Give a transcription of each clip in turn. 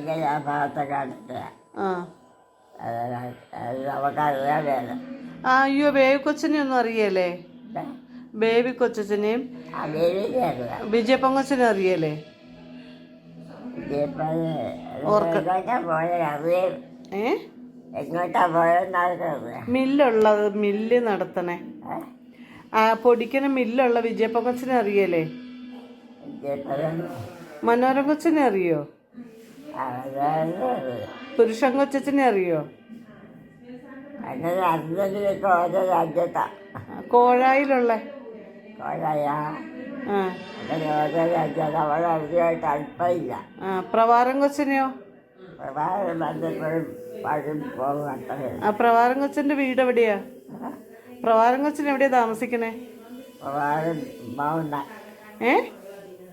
ഇങ്ങനെ ആ ഭാഗത്തൊക്കെ അടുത്ത ആ നമുക്കറിയാൻ വേണം. ആ അയ്യോ ബേബി കൊച്ചിനെ ഒന്നും അറിയല്ലേ? ബേബി കൊച്ചനെയും വിജയപ്പൊങ്കച്ചനെ അറിയല്ലേ? എങ്ങോട്ടാ പോയെന്നറിയാം. മില്ലുള്ളത് മില്ല് നടത്തണേ പൊടിക്കണ മില്ലുള്ള വിജയപ്പൊങ്കച്ചനെ അറിയല്ലേ? മനോരം കൊച്ചനെ അറിയോ? പുരുഷൻ കൊച്ചനെ അറിയോ? അങ്ങനെ അറിഞ്ഞെങ്കിലൊക്കെ ഓരോ രാജ്യത്താ. കോഴായിലുള്ള ഓരോ രാജ്യം അവിടെ അവരുമായിട്ട് അടുപ്പമില്ല. പ്രവാരം കൊച്ചനെയോ? പ്രഭാകരൻ വന്നപ്പോഴും പഴം പോകും. പ്രവാരം കൊച്ചന്റെ വീട് എവിടെയാ? പ്രവാരം കൊച്ചൻ എവിടെയാ താമസിക്കണേ? പ്രഭാകരൻ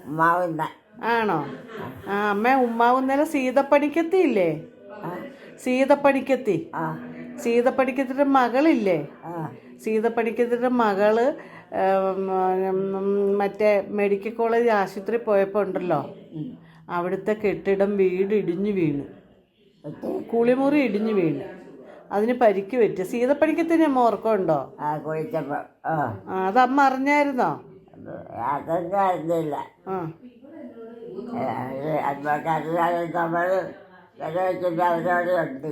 ഉമ്മാവുന്ന ആണോ? ആ അമ്മ ഉമ്മാവുന്നേരം സീതപ്പണിക്കത്തി ഇല്ലേ? സീതപ്പണിക്കത്തി സീതപ്പണിക്കത്തിൻ്റെ മകളില്ലേ? സീതപ്പണിക്കത്തിൻ്റെ മകള് മറ്റേ മെഡിക്കൽ കോളേജ് ആശുപത്രി പോയപ്പോൾ ഉണ്ടല്ലോ, അവിടുത്തെ കെട്ടിടം വീട് ഇടിഞ്ഞു വീണു, കുളിമുറി ഇടിഞ്ഞു വീണു, അതിന് പരിക്ക് പറ്റുക. സീതപ്പണിക്കത്തിന് അമ്മ ഓർക്കമുണ്ടോ? അതമ്മ അറിഞ്ഞായിരുന്നോ? അതൊന്നും അറിഞ്ഞില്ല. നമ്മൾ അവരോട് ഉണ്ട്.